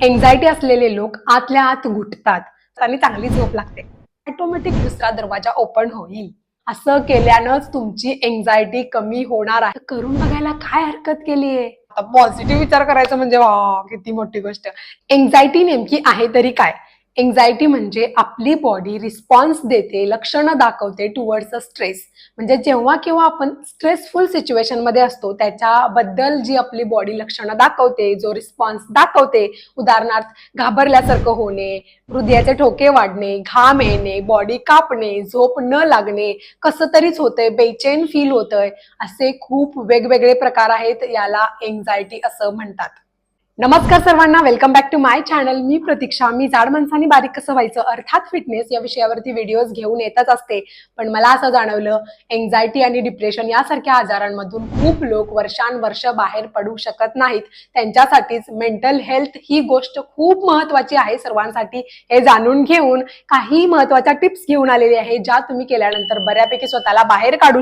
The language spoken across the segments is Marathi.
एन्झायटी असलेले लोक आतल्या आत घुटतात आणि चांगली झोप लागते. ऑटोमॅटिक दुसरा दरवाजा ओपन होईल. असं केल्यानंच तुमची एन्झायटी कमी होणार आहे. करून बघायला काय हरकत केलीये? आता पॉझिटिव्ह विचार करायचा म्हणजे वा किती मोठी गोष्ट. एन्झायटी नेमकी आहे तरी काय? एन्झायटी म्हणजे आपली बॉडी रिस्पॉन्स देते, लक्षणं दाखवते टुवर्ड्स अ स्ट्रेस. म्हणजे जेव्हा केव्हा आपण स्ट्रेसफुल सिच्युएशन मध्ये असतो त्याच्याबद्दल जी आपली बॉडी लक्षणं दाखवते, जो रिस्पॉन्स दाखवते, उदाहरणार्थ घाबरल्यासारखं होणे, हृदयाचे ठोके वाढणे, घाम येणे, बॉडी कापणे, झोप न लागणे, कसं तरीच होतंय, बेचैन फील होतंय, असे खूप वेगवेगळे प्रकार आहेत. याला एन्झायटी असं म्हणतात. नमस्कार सर्वांना, welcome back to my channel. मी प्रतीक्षा. मी जाड माणसांनी बारीक कसं व्हायचं अर्थात फिटनेस या विषयावरती व्हिडिओज घेऊन येतच असते. पण मला असं जाणवलं, एन्झायटी आणि डिप्रेशन यासारख्या आजारांमधून खूप लोक वर्षानुवर्ष बाहेर पडू शकत नाहीत. त्यांच्यासाठीच मेंटल हेल्थ ही गोष्ट खूप महत्वाची आहे सर्वांसाठी. हे जाणून घेऊन काही महत्वाच्या टिप्स घेऊन आलेले आहे, ज्या तुम्ही केल्यानंतर बऱ्यापैकी स्वतःला बाहेर काढू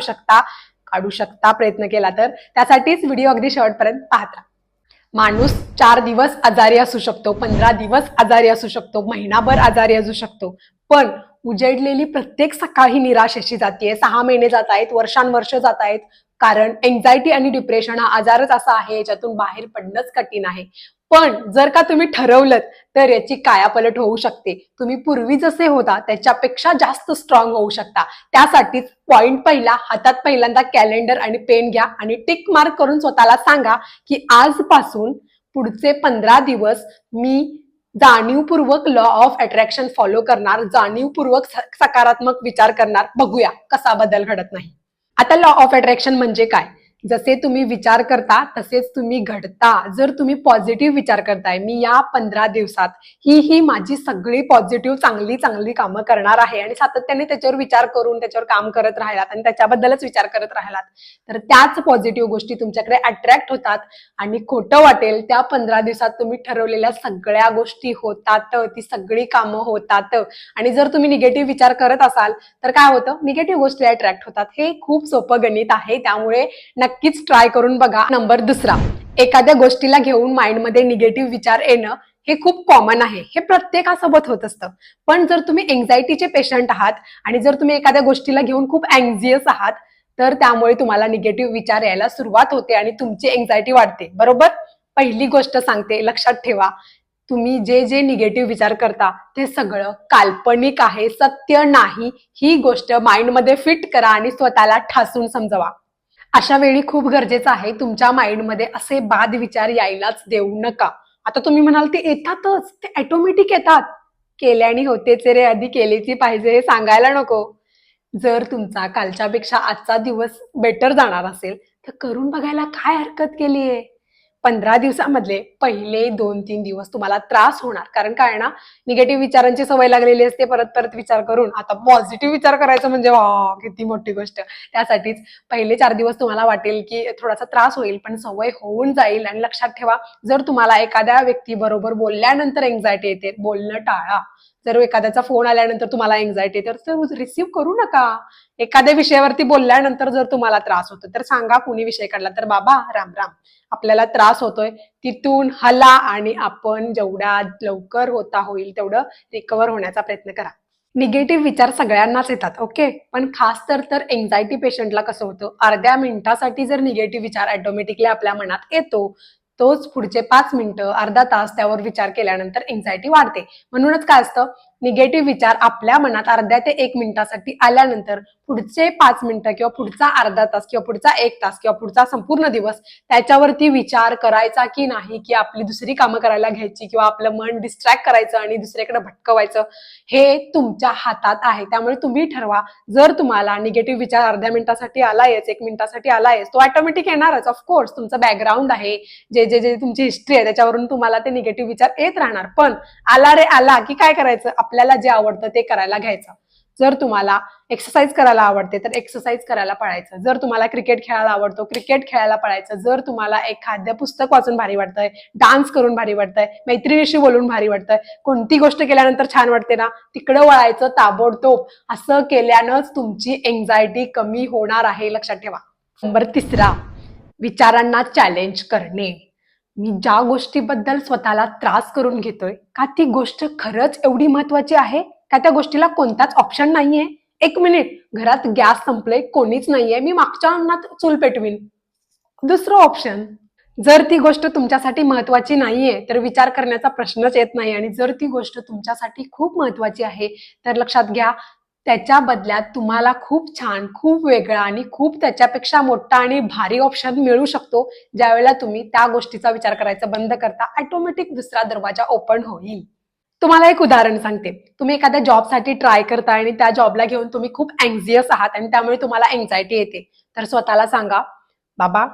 शकता प्रयत्न केला तर. त्यासाठीच व्हिडिओ अगदी शेवटपर्यंत पाहता. माणूस 4 दिवस आजारी असू शकतो, 15 दिवस आजारी असू शकतो, महिनाभर आजारी असू शकतो, पण उजडलेली प्रत्येक सकाळ ही निराशेची जातीये. 6 महिने जात आहेत, वर्षानुवर्ष जात आहेत. कारण एन्झायटी आणि डिप्रेशन हा आजारच असा आहे याच्यातून बाहेर पडणंच कठीण आहे. पण जर का तुम्ही ठरवलं तर याची कायापलट होऊ शकते. तुम्ही पूर्वी जसे होता त्याच्यापेक्षा जास्त स्ट्रॉंग होऊ शकता. त्यासाठीच पॉइंट पहिला, हातात पहिल्यांदा कॅलेंडर आणि पेन घ्या आणि टिक मार्क करून स्वतःला सांगा की आजपासून पुढचे 15 दिवस मी जाणीवपूर्वक लॉ ऑफ अट्रॅक्शन फॉलो करणार, जाणीवपूर्वक सकारात्मक विचार करणार. बघूया कसा बदल घडत नाही. आता लॉ ऑफ अट्रॅक्शन म्हणजे काय? जसे तुम्ही विचार करता तसेच तुम्ही घडता. जर तुम्ही पॉझिटिव्ह विचार करताय, मी या 15 दिवसात ही माझी सगळी पॉझिटिव्ह चांगली चांगली कामं करणार आहे आणि सातत्याने त्याच्यावर विचार करून त्याच्यावर काम करत राहिलात आणि त्याच्याबद्दलच विचार करत राहिलात तर त्याच पॉझिटिव्ह गोष्टी तुमच्याकडे अट्रॅक्ट होतात आणि खोटं वाटेल त्या 15 दिवसात तुम्ही ठरवलेल्या सगळ्या गोष्टी होतात, ती सगळी कामं होतात. आणि जर तुम्ही निगेटिव्ह विचार करत असाल तर काय होतं, निगेटिव्ह गोष्टी अट्रॅक्ट होतात. हे खूप सोपं गणित आहे, त्यामुळे नक्कीच ट्राय करून बघा. नंबर दुसरा, एखाद्या गोष्टीला घेऊन माइंडमध्ये निगेटिव्ह विचार येणं हे खूप कॉमन आहे. हे प्रत्येकासोबत होत असतं. पण जर तुम्ही एन्झायटीचे पेशंट आहात आणि जर तुम्ही एखाद्या गोष्टीला घेऊन खूप अँक्झियस आहात तर त्यामुळे तुम्हाला निगेटिव्ह विचार यायला सुरुवात होते आणि तुमची एन्झायटी वाढते. बरोबर? पहिली गोष्ट सांगते, लक्षात ठेवा, तुम्ही जे जे निगेटिव्ह विचार करता ते सगळं काल्पनिक आहे, सत्य नाही. ही गोष्ट माइंडमध्ये फिट करा आणि स्वतःला ठासून समजवा. अशा वेळी खूप गरजेचं आहे तुमच्या माइंडमध्ये असे बाद विचार यायलाच देऊ नका. आता तुम्ही म्हणाल ते येतातच, ते ऑटोमॅटिक येतात. केल्याने होतेच रे, आधी केलीची पाहिजे हे सांगायला नको. जर तुमचा कालच्यापेक्षा आजचा दिवस बेटर जाणार असेल तर करून बघायला काय हरकत केलीये? 15 दिवसामधले पहिले 2-3 दिवस तुम्हाला त्रास होणार. कारण काय ना, निगेटिव्ह विचारांची सवय लागलेली असते परत परत विचार करून. आता पॉझिटिव्ह विचार करायचं म्हणजे वा किती मोठी गोष्ट. त्यासाठीच पहिले 4 दिवस तुम्हाला वाटेल की थोडासा त्रास होईल, पण सवय होऊन जाईल. आणि लक्षात ठेवा, जर तुम्हाला एखाद्या व्यक्तीबरोबर बोलल्यानंतर एन्झायटी येते, बोलणं टाळा. जर एखाद्याचा फोन आल्यानंतर तुम्हाला एन्झायटी येते तर रिसीव्ह करू नका. एखाद्या विषयावरती बोलल्यानंतर जर तुम्हाला त्रास होतो तर सांगा, कुणी विषय काढला तर बाबा राम राम, आपल्याला त्रास होतोय, तिथून हला आणि आपण जेवढ्या लवकर होता होईल तेवढं रिकवर होण्याचा प्रयत्न करा. निगेटिव्ह विचार सगळ्यांनाच येतात, ओके. पण खास तर एन्झायटी पेशंटला कसं होतं, अर्ध्या मिनिटासाठी जर निगेटिव्ह विचार ऑटोमॅटिकली आपल्या मनात येतो, तोच पुढचे 5 मिनिटं, अर्धा तास त्यावर विचार केल्यानंतर एन्झायटी वाढते. म्हणूनच काय असतं, निगेटिव्ह विचार आपल्या मनात अर्ध्या ते 1 मिनिटासाठी आल्यानंतर पुढचे 5 मिनिटं किंवा पुढचा अर्धा तास किंवा पुढचा 1 तास किंवा पुढचा संपूर्ण दिवस त्याच्यावरती विचार करायचा की नाही, की आपली दुसरी कामं करायला घ्यायची किंवा आपलं मन डिस्ट्रॅक्ट करायचं आणि दुसरीकडे भटकवायचं, हे तुमच्या हातात आहे. त्यामुळे तुम्ही ठरवा. जर तुम्हाला निगेटिव्ह विचार अर्ध्या मिनिटासाठी आलायच, 1 मिनिटासाठी आलायच, तो ऑटोमॅटिक येणारच. ऑफकोर्स तुमचं बॅकग्राऊंड आहे, जे तुमची हिस्ट्री आहे त्याच्यावरून तुम्हाला ते निगेटिव्ह विचार येत राहणार. पण आला रे आला की काय करायचं, आपल्याला जे आवडतं ते करायला घ्यायचं. जर तुम्हाला एक्सरसाइज करायला आवडते तर एक्सरसाइज करायला पळायचं. जर तुम्हाला क्रिकेट खेळायला आवडतो, क्रिकेट खेळायला पळायचं. जर तुम्हाला एखाद्या पुस्तक वाचून भारी वाटतंय, डान्स करून भारी वाटतंय, मैत्रिणीशी बोलून भारी वाटतंय, कोणती गोष्ट केल्यानंतर छान वाटते ना, तिकडं वळायचं ताबडतोब. असं केल्यानंच तुमची एन्झायटी कमी होणार आहे, लक्षात ठेवा. नंबर तिसरा, विचारांना चॅलेंज करणे. मी ज्या गोष्टीबद्दल स्वतःला त्रास करून घेतोय, का ती गोष्ट खरंच एवढी महत्वाची आहे? का त्या गोष्टीला कोणताच ऑप्शन नाहीये? 1 मिनिट, घरात गॅस संपले, कोणीच नाहीये, मी मागच्या अंगणात चूल पेटवीन. दुसरं ऑप्शन, जर ती गोष्ट तुमच्यासाठी महत्वाची नाहीये, तर विचार करण्याचा प्रश्नच येत नाही. आणि जर ती गोष्ट तुमच्यासाठी खूप महत्वाची आहे, तर लक्षात घ्या, त्याच्या बदल्यात तुम्हाला खूप छान, खूप वेगळा आणि खूप त्याच्यापेक्षा मोठा आणि भारी ऑप्शन मिळू शकतो. ज्यावेळेला तुम्ही त्या गोष्टीचा विचार करायचा बंद करता, ऑटोमॅटिक दुसरा दरवाजा ओपन होईल. तुम्हाला एक उदाहरण सांगते. तुम्ही एखाद्या जॉबसाठी ट्राय करताय आणि त्या जॉबला घेऊन तुम्ही खूप अँक्झियस आहात आणि त्यामुळे तुम्हाला एन्झायटी येते. तर स्वतःला सांगा, बाबा,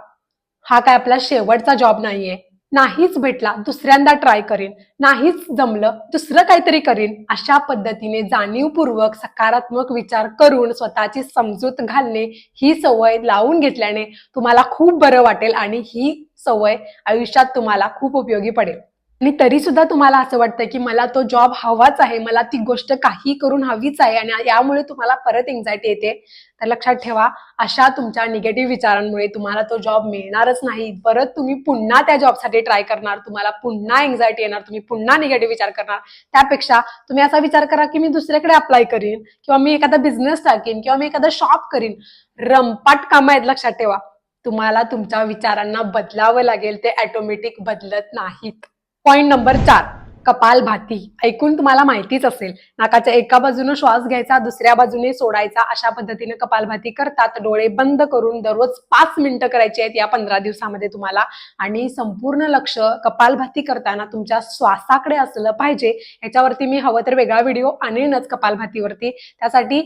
हा काय आपला शेवटचा जॉब नाहीये. नाहीच भेटला, दुसऱ्यांदा ट्राय करीन. नाहीच जमलं, दुसरं काहीतरी करीन. अशा पद्धतीने जाणीवपूर्वक सकारात्मक विचार करून स्वतःची समजूत घालणे, ही सवय लावून घेतल्याने तुम्हाला खूप बरं वाटेल आणि ही सवय आयुष्यात तुम्हाला खूप उपयोगी पडेल. आणि तरी सुद्धा तुम्हाला असं वाटतं की मला तो जॉब हवाच आहे, मला ती गोष्ट काही करून हवीच आहे आणि यामुळे तुम्हाला परत एन्झायटी येते, तर लक्षात ठेवा, अशा तुमच्या निगेटिव्ह विचारांमुळे तुम्हाला तो जॉब मिळणारच नाही. परत तुम्ही पुन्हा त्या जॉबसाठी ट्राय करणार, तुम्हाला पुन्हा एन्झायटी येणार, तुम्ही पुन्हा निगेटिव्ह विचार करणार. त्यापेक्षा तुम्ही असा विचार करा की मी दुसरीकडे अप्लाय करीन, किंवा मी एखादा बिझनेस टाकीन, किंवा मी एखादा शॉप करीन. रंपाट कामं आहेत, लक्षात ठेवा. तुम्हाला तुमच्या विचारांना बदलावं लागेल, ते ऑटोमॅटिक बदलत नाहीत. Point number 4, kapalbhati. ऐकून तुम्हाला माहितीच असेल, नाकाच्या एका बाजूने श्वास घ्यायचा, दुसऱ्या बाजूने सोडायचा. अशा पद्धतीने कपालभाती करतात. डोळे बंद करून दररोज 5 मिनिटं करायची आहेत या 15 दिवसामध्ये तुम्हाला. आणि संपूर्ण लक्ष कपालभाती करताना तुमच्या श्वासाकडे असलं पाहिजे. याच्यावरती मी हवं तर वेगळा व्हिडिओ आणीनच कपालभातीवरती. त्यासाठी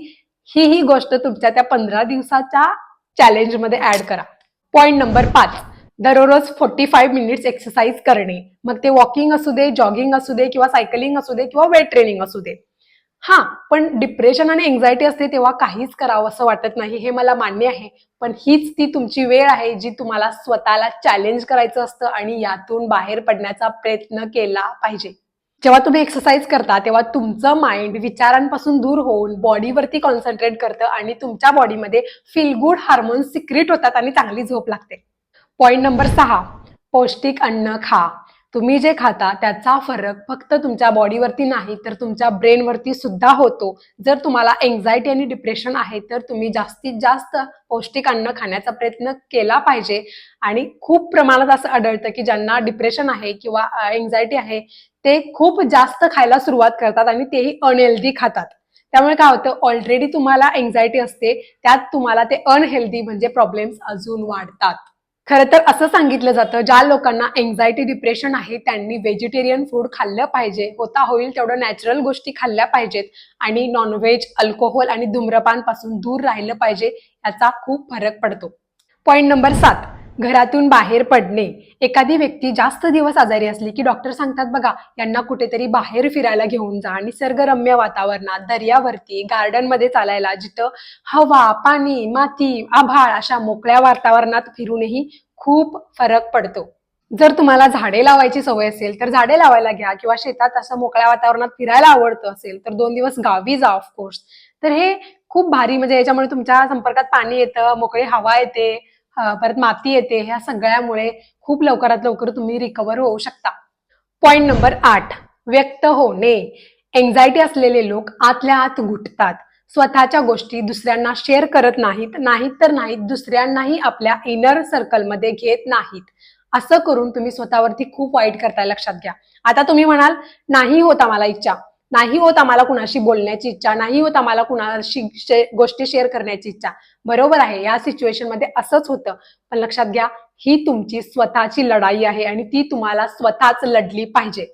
ही गोष्ट तुमच्या त्या 15 दिवसाच्या चॅलेंजमध्ये ऍड करा. पॉइंट नंबर 5, दररोज 45 मिनिट्स एक्सरसाइज करणे. मग ते वॉकिंग असू दे, जॉगिंग असू दे, किंवा सायकलिंग असू दे, किंवा वेट ट्रेनिंग असू दे. हा, पण डिप्रेशन आणि एन्झायटी असते तेव्हा काहीच करावं असं वाटत नाही, हे मला मान्य आहे. पण हीच ती तुमची वेळ आहे जी तुम्हाला स्वतःला चॅलेंज करायचं असतं आणि यातून बाहेर पडण्याचा प्रयत्न केला पाहिजे. जेव्हा तुम्ही एक्सरसाइज करता तेव्हा तुमचं माइंड विचारांपासून दूर होऊन बॉडीवरती कॉन्सन्ट्रेट करतं आणि तुमच्या बॉडीमध्ये फील गुड हार्मोन्स सिक्रेट होतात आणि चांगली झोप लागते. पॉइंट नंबर 6, पौष्टिक अन्न खा. तुम्ही जे खाता त्याचा फरक फक्त तुमच्या बॉडीवरती नाही तर तुमच्या ब्रेनवरती सुद्धा होतो. जर तुम्हाला एन्झायटी आणि डिप्रेशन आहे तर तुम्ही जास्तीत जास्त पौष्टिक अन्न खाण्याचा प्रयत्न केला पाहिजे. आणि खूप प्रमाणात असं आढळतं की ज्यांना डिप्रेशन आहे किंवा एन्झायटी आहे ते खूप जास्त खायला सुरुवात करतात आणि तेही अनहेल्दी खातात. त्यामुळे काय होतं, ऑलरेडी तुम्हाला एन्झायटी असते, त्यात तुम्हाला ते अनहेल्दी म्हणजे प्रॉब्लेम्स अजून वाढतात. खरं तर असं सांगितलं जातं, ज्या लोकांना एन्झायटी डिप्रेशन आहे त्यांनी व्हेजिटेरियन फूड खाल्लं पाहिजे, होता होईल तेवढं नॅचरल गोष्टी खाल्ल्या पाहिजेत आणि नॉनव्हेज, अल्कोहोल आणि धूम्रपान पासून दूर राहिलं पाहिजे. याचा खूप फरक पडतो. पॉइंट नंबर 7, घरातून बाहेर पडणे. एखादी व्यक्ती जास्त दिवस आजारी असली की डॉक्टर सांगतात बघा, यांना कुठेतरी बाहेर फिरायला घेऊन जा, निसर्गरम्य वातावरणात, दर्यावरती, गार्डनमध्ये चालायला, जिथं हवा, पाणी, माती, आभाळ अशा मोकळ्या वातावरणात फिरूनही खूप फरक पडतो. जर तुम्हाला झाडे लावायची सवय असेल तर झाडे लावायला घ्या, किंवा शेतात असं मोकळ्या वातावरणात फिरायला आवडतं असेल तर 2 दिवस गावी जा ऑफकोर्स. तर हे खूप भारी, म्हणजे याच्यामुळे तुमच्या संपर्कात पाणी येतं, मोकळी हवा येते, परत माती येते. ह्या सगळ्यामुळे खूप लवकरात लवकर तुम्ही रिकवर होऊ शकता. पॉइंट नंबर 8, व्यक्त होणे. एन्झायटी असलेले लोक आतल्या आत घुटतात. स्वतःच्या गोष्टी दुसऱ्यांना शेअर करत नाहीत, दुसऱ्यांनाही आपल्या इनर सर्कलमध्ये घेत नाहीत. असं करून तुम्ही स्वतःवरती खूप वाईट करताय, लक्षात घ्या. आता तुम्ही म्हणाल, नाही होत आम्हाला इच्छा, नाही होत आम्हाला कुणाशी बोलण्याची इच्छा, नाही होत आम्हाला कुणाशी गोष्टी शेअर करण्याची इच्छा. बरोबर आहे, या सिच्युएशन मध्ये असंच होतं. पण लक्षात घ्या, ही तुमची स्वतःची लढाई आहे आणि ती तुम्हाला स्वतःच लढली पाहिजे.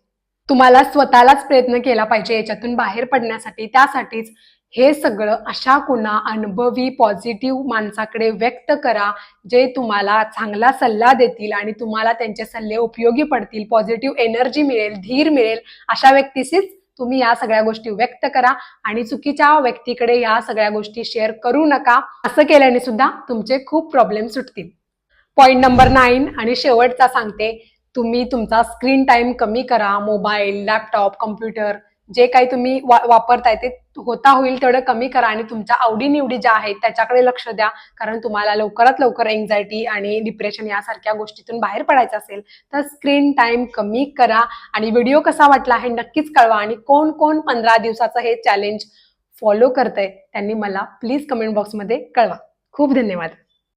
तुम्हाला स्वतःलाच प्रयत्न केला पाहिजे याच्यातून बाहेर पडण्यासाठी. त्यासाठीच हे सगळं अशा कुणा अनुभवी पॉझिटिव्ह माणसाकडे व्यक्त करा, जे तुम्हाला चांगला सल्ला देतील आणि तुम्हाला त्यांचे सल्ले उपयोगी पडतील. पॉझिटिव्ह एनर्जी मिळेल, धीर मिळेल. अशा व्यक्तीशीच तुम्ही या सगळ्या गोष्टी व्यक्त करा आणि चुकीच्या व्यक्तीकडे या सगळ्या गोष्टी शेअर करू नका. असं केल्याने सुद्धा तुमचे खूप प्रॉब्लेम सुटतील. पॉइंट नंबर 9 आणि शेवटचा सांगते, तुम्ही तुमचा स्क्रीन टाइम कमी करा. मोबाईल, लॅपटॉप, कम्प्युटर जे काही तुम्ही वापरताय ते होता होईल तेवढं कमी करा आणि तुमच्या आवडीनिवडी ज्या आहेत त्याच्याकडे लक्ष द्या. कारण तुम्हाला लवकरात लवकर एन्झायटी आणि डिप्रेशन यासारख्या गोष्टीतून बाहेर पडायचं असेल तर स्क्रीन टाइम कमी करा. आणि व्हिडिओ कसा वाटला हे नक्कीच कळवा. आणि कोण कोण 15 दिवसाचं हे चॅलेंज फॉलो करतंय त्यांनी मला प्लीज कमेंट बॉक्समध्ये कळवा. खूप धन्यवाद.